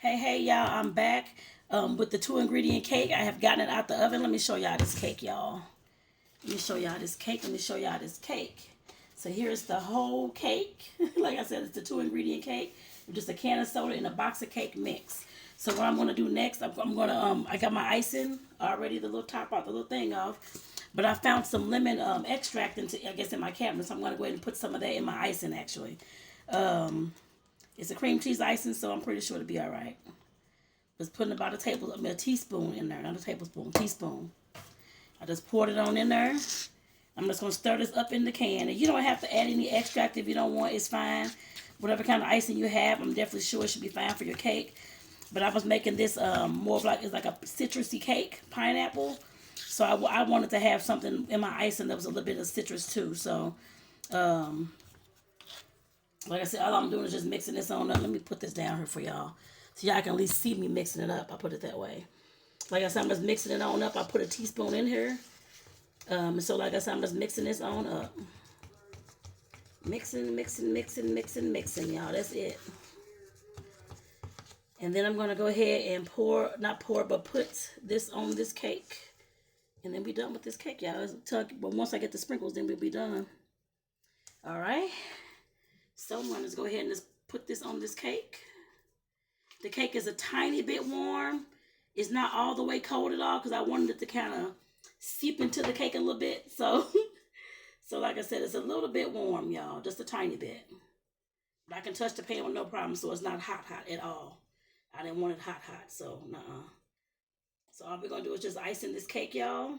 Hey y'all, I'm back with the 2 ingredient cake. I have gotten it out the oven. Let me show y'all this cake, y'all. Let me show y'all this cake. Let me show y'all this cake. So here's the whole cake. Like I said, it's the 2 ingredient cake with just a can of soda and a box of cake mix. So what I'm gonna do next, I'm gonna I got my icing already, the little top off, the little thing off. But I found some lemon extract I guess in my cabinet, so I'm gonna go ahead and put some of that in my icing actually. It's a cream cheese icing, so I'm pretty sure it'll be all right. Just putting about a teaspoon in there, not a tablespoon, teaspoon. I just poured it on in there. I'm just gonna stir this up in the can. And you don't have to add any extract if you don't want. It's fine. Whatever kind of icing you have, I'm definitely sure it should be fine for your cake. But I was making this more of it's like a citrusy cake, pineapple. So I wanted to have something in my icing that was a little bit of citrus too. So, like I said, all I'm doing is just mixing this on up. Let me put this down here for y'all, so y'all can at least see me mixing it up. I put it that way. Like I said, I'm just mixing it on up. I put a teaspoon in here. So like I said, I'm just mixing this on up. Mixing, y'all. That's it. And then I'm going to go ahead and put this on this cake. And then be done with this cake, y'all. But once I get the sprinkles, then we'll be done. All right. So I'm going to just go ahead and just put this on this cake. The cake is a tiny bit warm. It's not all the way cold at all because I wanted it to kind of seep into the cake a little bit. So, so like I said, it's a little bit warm, y'all. Just a tiny bit. But I can touch the pan with no problem, so it's not hot at all. I didn't want it hot, so nuh-uh. So all we're going to do is just icing this cake, y'all.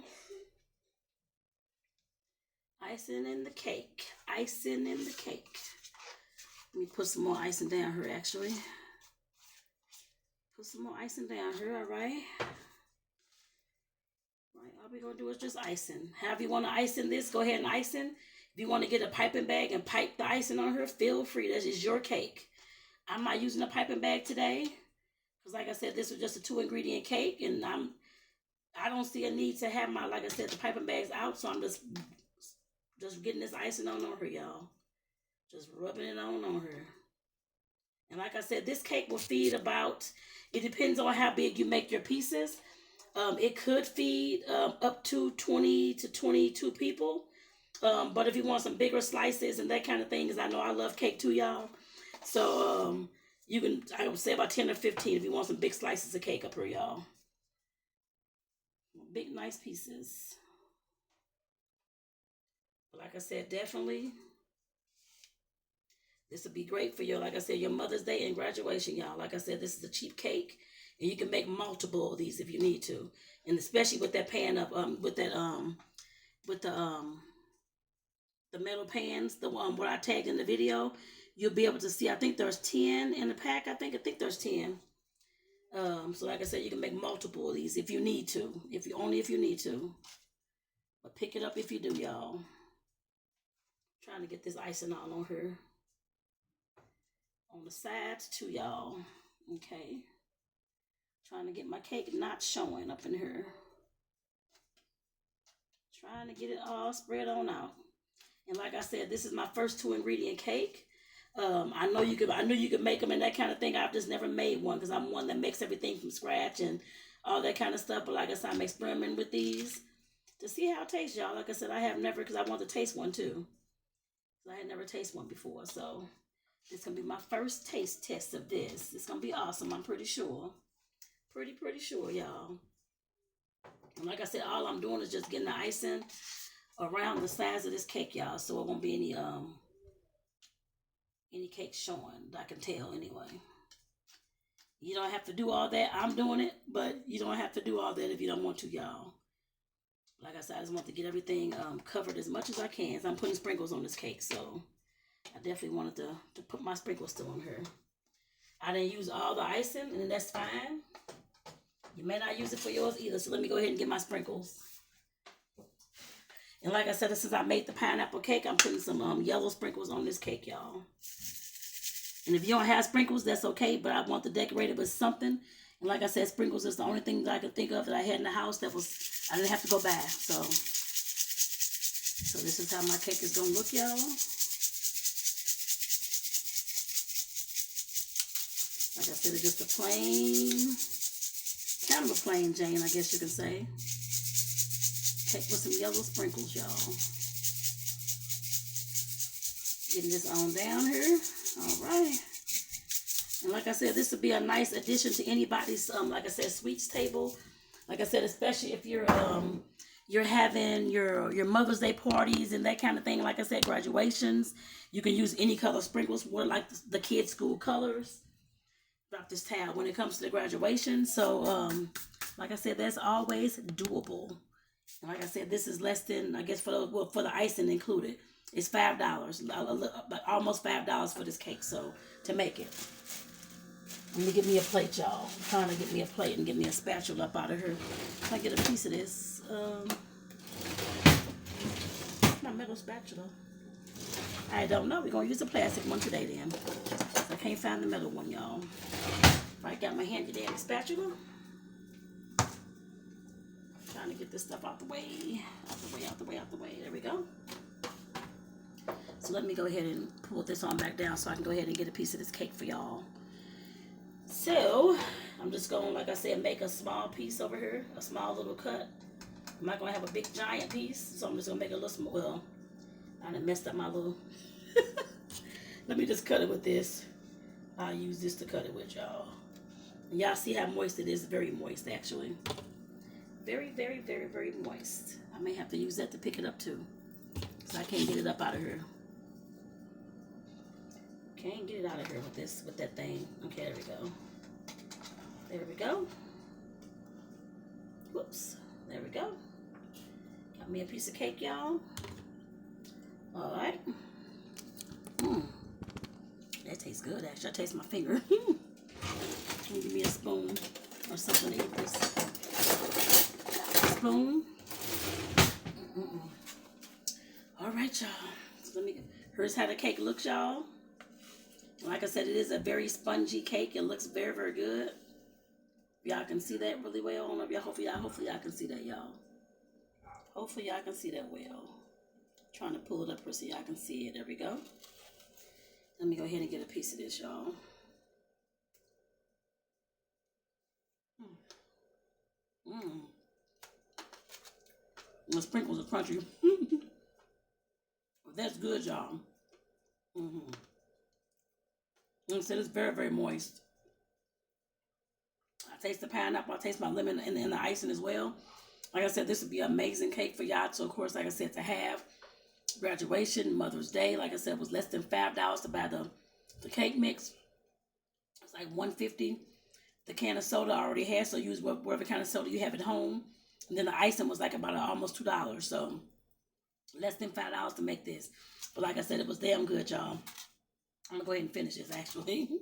Icing in the cake. Icing in the cake. Let me put some more icing down here, actually. Put some more icing down here, all right? Right, all we're going to do is just icing. However you want to icing this, go ahead and icing. If you want to get a piping bag and pipe the icing on her, feel free. That is your cake. I'm not using a piping bag today. Because like I said, this was just a 2 ingredient cake. And I don't see a need to have like I said, the piping bags out. So I'm just getting this icing on her, y'all. Just rubbing it on her. And like I said, this cake will feed it depends on how big you make your pieces. It could feed up to 20 to 22 people. But if you want some bigger slices and that kind of thing, because I know I love cake too, y'all. So I would say about 10 or 15 if you want some big slices of cake up here, y'all. Big, nice pieces. But like I said, definitely, this would be great for like I said, your Mother's Day and graduation, y'all. Like I said, this is a cheap cake, and you can make multiple of these if you need to. And especially with that pan up, with the metal pans, the one what I tagged in the video, you'll be able to see. I think there's 10 in the pack. I think there's 10. So like I said, you can make multiple of these if you need to. If you need to. But pick it up if you do, y'all. Trying to get this icing all on her. On the sides too, y'all. Okay. Trying to get my cake not showing up in here. Trying to get it all spread on out. And like I said, this is my first 2 ingredient cake. I knew you could make them and that kind of thing. I've just never made one because I'm one that makes everything from scratch and all that kind of stuff. But like I said, I'm experimenting with these to see how it tastes, y'all. Like I said, I have never, because I want to taste one too. I had never tasted one before, so this is gonna be my first taste test of this. It's gonna be awesome, I'm pretty sure. Pretty sure, y'all. And like I said, all I'm doing is just getting the icing around the sides of this cake, y'all, so it won't be any cake showing that I can tell anyway. You don't have to do all that. I'm doing it, but you don't have to do all that if you don't want to, y'all. Like I said, I just want to get everything covered as much as I can. So I'm putting sprinkles on this cake, so I definitely wanted to put my sprinkles still on her. I didn't use all the icing, and that's fine. You may not use it for yours either, so let me go ahead and get my sprinkles. And like I said, since I made the pineapple cake, I'm putting some yellow sprinkles on this cake, y'all. And if you don't have sprinkles, that's okay, but I want to decorate it with something. And like I said, sprinkles is the only thing that I could think of that I had in the house I didn't have to go buy. So this is how my cake is going to look, y'all. Like I said, it's just a plain, kind of a plain Jane, I guess you can say. Cake with some yellow sprinkles, y'all. Getting this on down here. All right. And like I said, this would be a nice addition to anybody's, like I said, sweets table. Like I said, especially if you're having your Mother's Day parties and that kind of thing. Like I said, graduations. You can use any color sprinkles, or like the kids' school colors. Drop this towel when it comes to the graduation. So, like I said, that's always doable. And like I said, this is less than, I guess, for the icing included. It's $5, almost $5 for this cake. So to make it. Let me get me a plate, y'all. I'm trying to get me a plate and get me a spatula up out of here. Can I get a piece of this? My metal spatula. I don't know. We're going to use a plastic one today then. I can't find the metal one, y'all. I got my handy dandy spatula. Trying to get this stuff out the way. Out the way, out the way, out the way. There we go. So let me go ahead and pull this on back down so I can go ahead and get a piece of this cake for y'all. So, I'm just going to, like I said, make a small piece over here. A small little cut. I'm not going to have a big giant piece. So I'm just going to make a little small. Well, I done messed up my little. Let me just cut it with this. I'll use this to cut it with, y'all. Y'all see how moist it is? Very moist, actually. Very, very, very, very moist. I may have to use that to pick it up, too. So I can't get it up out of here. Can't get it out of here with that thing. Okay, there we go. There we go. Whoops. There we go. Got me a piece of cake, y'all. All right. That tastes good, actually. I taste my finger. Can you give me a spoon or something to eat this? Spoon. All right, y'all. So here's how the cake looks, y'all. Like I said, it is a very spongy cake. It looks very, very good. Y'all can see that really well. I don't know if y'all, hopefully y'all can see that, y'all. Hopefully y'all can see that well. Trying to pull it up so y'all can see it. There we go. Let me go ahead and get a piece of this, y'all. The sprinkles are crunchy. That's good, y'all. Like I said, it's very, very moist. I taste the pineapple. I taste my lemon and the icing as well. Like I said, this would be an amazing cake for y'all. So, of course, like I said, to have graduation, Mother's Day, like I said, was less than $5 to buy the cake mix. It's like $1.50. The can of soda I already had, so use whatever kind of soda you have at home. And then the icing was like about almost $2. So, less than $5 to make this. But like I said, it was damn good, y'all. I'm going to go ahead and finish this, actually. I'm going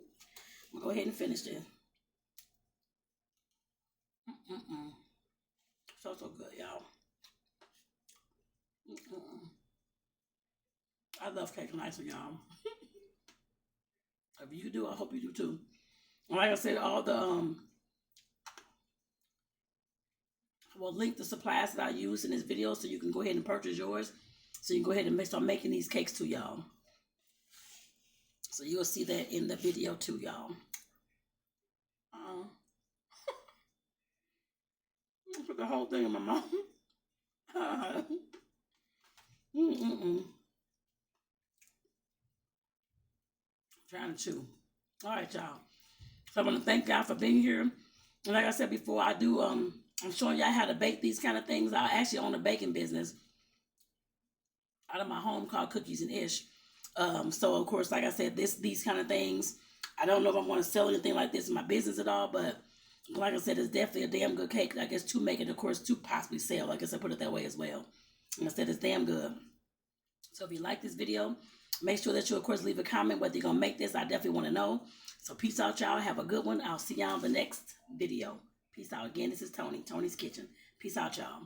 to go ahead and finish this. So good, y'all. I love cake and icing, y'all. If you do, I hope you do too. Like I said, all the, I will link the supplies that I use in this video so you can go ahead and purchase yours. So you can go ahead and start making these cakes too, y'all. So you'll see that in the video too, y'all. Put the whole thing in my mouth. Trying to chew. All right, y'all. So I want to thank y'all for being here. And like I said before, I do. I'm showing y'all how to bake these kind of things. I actually own a baking business out of my home called Cookies and Ish. So of course, like I said, these kind of things. I don't know if I'm going to sell anything like this in my business at all, but like I said, it's definitely a damn good cake. I guess to make it, of course, to possibly sell. I guess I put it that way as well. And I said it's damn good. So if you like this video, make sure that you, of course, leave a comment whether you're going to make this. I definitely want to know. So peace out, y'all. Have a good one. I'll see y'all in the next video. Peace out. Again, this is Tony. Tony's Kitchen. Peace out, y'all.